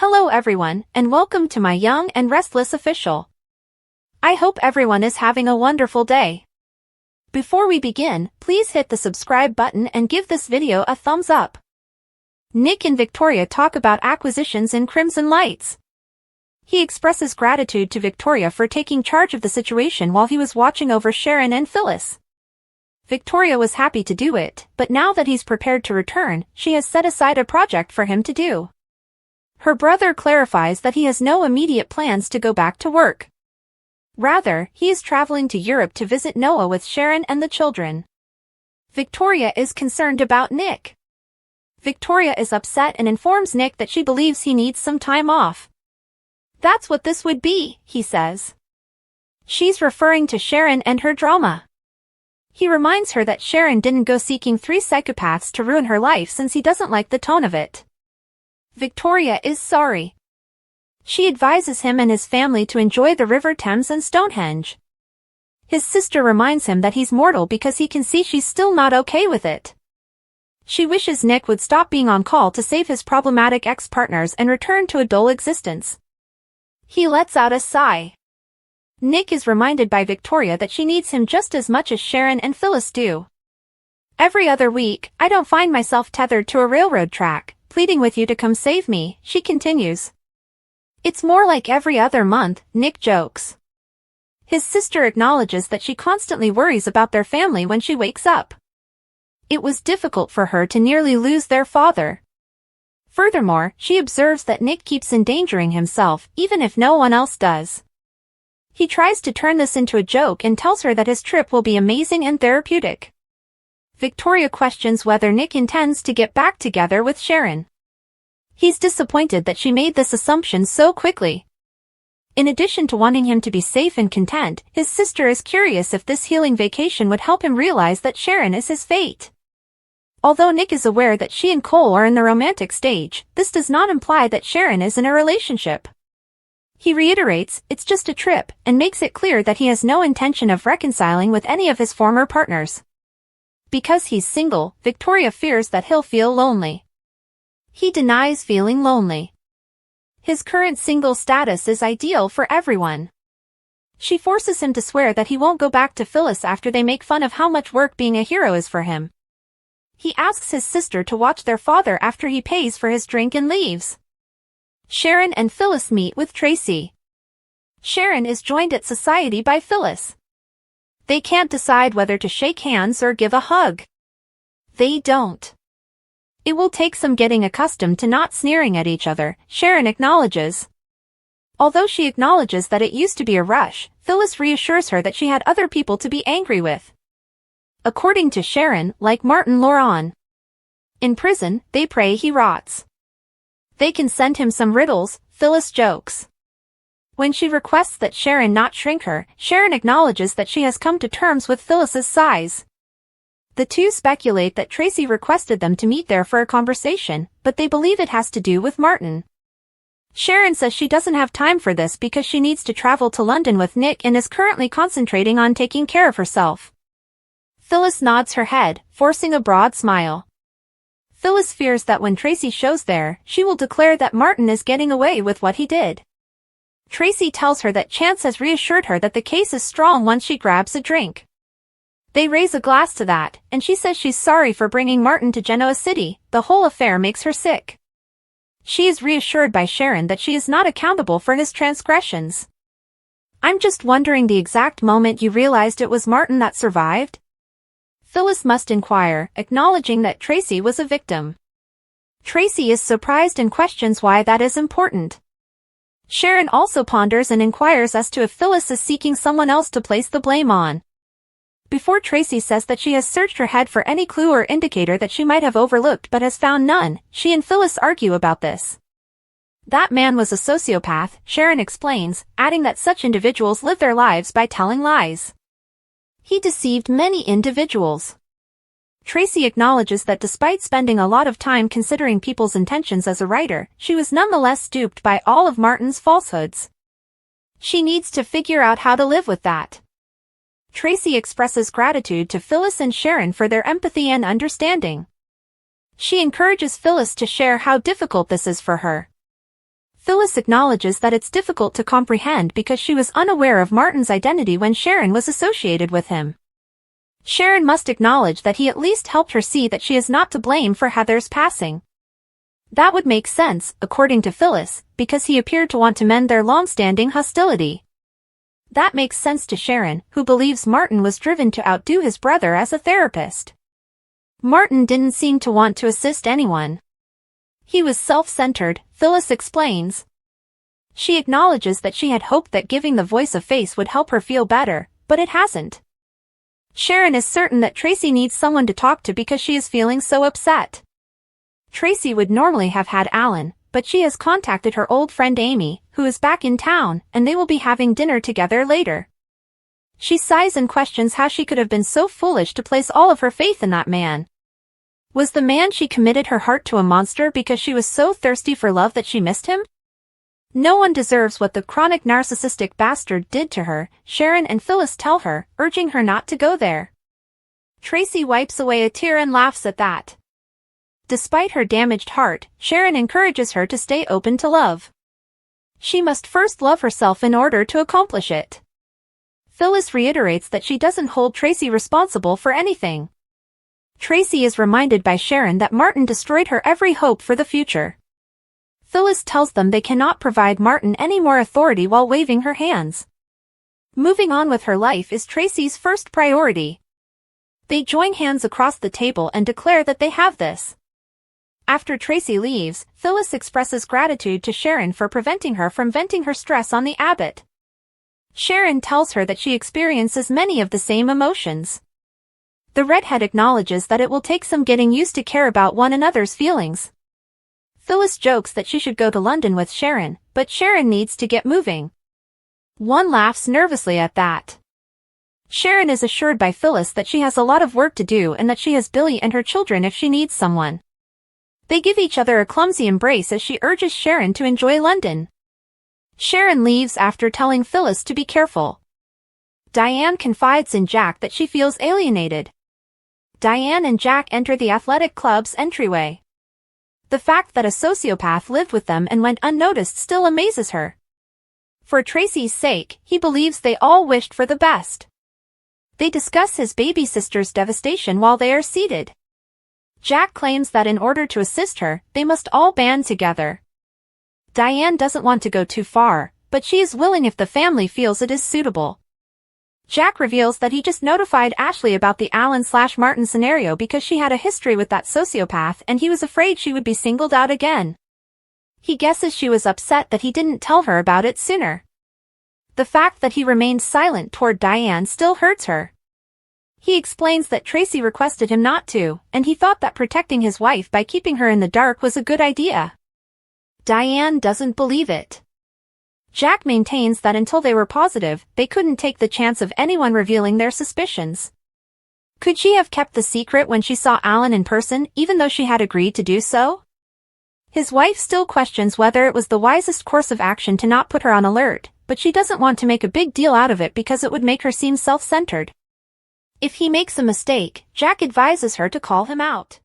Hello everyone, and welcome to my Young and Restless official. I hope everyone is having a wonderful day. Before we begin, please hit the subscribe button and give this video a thumbs up. Nick and Victoria talk about acquisitions in Crimson Lights. He expresses gratitude to Victoria for taking charge of the situation while he was watching over Sharon and Phyllis. Victoria was happy to do it, but now that he's prepared to return, she has set aside a project for him to do. Her brother clarifies that he has no immediate plans to go back to work. Rather, he is traveling to Europe to visit Noah with Sharon and the children. Victoria is concerned about Nick. Victoria is upset and informs Nick that she believes he needs some time off. That's what this would be, he says. She's referring to Sharon and her drama. He reminds her that Sharon didn't go seeking 3 psychopaths to ruin her life since he doesn't like the tone of it. Victoria is sorry. She advises him and his family to enjoy the River Thames and Stonehenge. His sister reminds him that he's mortal because he can see she's still not okay with it. She wishes Nick would stop being on call to save his problematic ex-partners and return to a dull existence. He lets out a sigh. Nick is reminded by Victoria that she needs him just as much as Sharon and Phyllis do. Every other week, I don't find myself tethered to a railroad track, pleading with you to come save me, she continues. It's more like every other month, Nick jokes. His sister acknowledges that she constantly worries about their family when she wakes up. It was difficult for her to nearly lose their father. Furthermore, she observes that Nick keeps endangering himself, even if no one else does. He tries to turn this into a joke and tells her that his trip will be amazing and therapeutic. Victoria questions whether Nick intends to get back together with Sharon. He's disappointed that she made this assumption so quickly. In addition to wanting him to be safe and content, his sister is curious if this healing vacation would help him realize that Sharon is his fate. Although Nick is aware that she and Cole are in the romantic stage, this does not imply that Sharon is in a relationship. He reiterates, it's just a trip, and makes it clear that he has no intention of reconciling with any of his former partners. Because he's single, Victoria fears that he'll feel lonely. He denies feeling lonely. His current single status is ideal for everyone. She forces him to swear that he won't go back to Phyllis after they make fun of how much work being a hero is for him. He asks his sister to watch their father after he pays for his drink and leaves. Sharon and Phyllis meet with Tracy. Sharon is joined at society by Phyllis. They can't decide whether to shake hands or give a hug. They don't. It will take some getting accustomed to not sneering at each other, Sharon acknowledges. Although she acknowledges that it used to be a rush, Phyllis reassures her that she had other people to be angry with. According to Sharon, like Martin Lawson. In prison, they pray he rots. They can send him some riddles, Phyllis jokes. When she requests that Sharon not shrink her, Sharon acknowledges that she has come to terms with Phyllis's size. The two speculate that Tracy requested them to meet there for a conversation, but they believe it has to do with Martin. Sharon says she doesn't have time for this because she needs to travel to London with Nick and is currently concentrating on taking care of herself. Phyllis nods her head, forcing a broad smile. Phyllis fears that when Tracy shows there, she will declare that Martin is getting away with what he did. Tracy tells her that Chance has reassured her that the case is strong once she grabs a drink. They raise a glass to that, and she says she's sorry for bringing Martin to Genoa City. The whole affair makes her sick. She is reassured by Sharon that she is not accountable for his transgressions. I'm just wondering the exact moment you realized it was Martin that survived? Phyllis must inquire, acknowledging that Tracy was a victim. Tracy is surprised and questions why that is important. Sharon also ponders and inquires as to if Phyllis is seeking someone else to place the blame on. Before Tracy says that she has searched her head for any clue or indicator that she might have overlooked but has found none, she and Phyllis argue about this. That man was a sociopath, Sharon explains, adding that such individuals live their lives by telling lies. He deceived many individuals. Tracy acknowledges that despite spending a lot of time considering people's intentions as a writer, she was nonetheless duped by all of Martin's falsehoods. She needs to figure out how to live with that. Tracy expresses gratitude to Phyllis and Sharon for their empathy and understanding. She encourages Phyllis to share how difficult this is for her. Phyllis acknowledges that it's difficult to comprehend because she was unaware of Martin's identity when Sharon was associated with him. Sharon must acknowledge that he at least helped her see that she is not to blame for Heather's passing. That would make sense, according to Phyllis, because he appeared to want to mend their long-standing hostility. That makes sense to Sharon, who believes Martin was driven to outdo his brother as a therapist. Martin didn't seem to want to assist anyone. He was self-centered, Phyllis explains. She acknowledges that she had hoped that giving the voice a face would help her feel better, but it hasn't. Sharon is certain that Tracy needs someone to talk to because she is feeling so upset. Tracy would normally have had Alan, but she has contacted her old friend Amy, who is back in town, and they will be having dinner together later. She sighs and questions how she could have been so foolish to place all of her faith in that man. Was the man she committed her heart to a monster because she was so thirsty for love that she missed him? No one deserves what the chronic narcissistic bastard did to her, Sharon and Phyllis tell her, urging her not to go there. Tracy wipes away a tear and laughs at that. Despite her damaged heart, Sharon encourages her to stay open to love. She must first love herself in order to accomplish it. Phyllis reiterates that she doesn't hold Tracy responsible for anything. Tracy is reminded by Sharon that Martin destroyed her every hope for the future. Phyllis tells them they cannot provide Martin any more authority while waving her hands. Moving on with her life is Tracy's first priority. They join hands across the table and declare that they have this. After Tracy leaves, Phyllis expresses gratitude to Sharon for preventing her from venting her stress on the Abbott. Sharon tells her that she experiences many of the same emotions. The redhead acknowledges that it will take some getting used to care about one another's feelings. Phyllis jokes that she should go to London with Sharon, but Sharon needs to get moving. One laughs nervously at that. Sharon is assured by Phyllis that she has a lot of work to do and that she has Billy and her children if she needs someone. They give each other a clumsy embrace as she urges Sharon to enjoy London. Sharon leaves after telling Phyllis to be careful. Diane confides in Jack that she feels alienated. Diane and Jack enter the athletic club's entryway. The fact that a sociopath lived with them and went unnoticed still amazes her. For Tracy's sake, he believes they all wished for the best. They discuss his baby sister's devastation while they are seated. Jack claims that in order to assist her, they must all band together. Diane doesn't want to go too far, but she is willing if the family feels it is suitable. Jack reveals that he just notified Ashley about the Alan/Martin scenario because she had a history with that sociopath and he was afraid she would be singled out again. He guesses she was upset that he didn't tell her about it sooner. The fact that he remained silent toward Diane still hurts her. He explains that Tracy requested him not to, and he thought that protecting his wife by keeping her in the dark was a good idea. Diane doesn't believe it. Jack maintains that until they were positive, they couldn't take the chance of anyone revealing their suspicions. Could she have kept the secret when she saw Alan in person, even though she had agreed to do so? His wife still questions whether it was the wisest course of action to not put her on alert, but she doesn't want to make a big deal out of it because it would make her seem self-centered. If he makes a mistake, Jack advises her to call him out.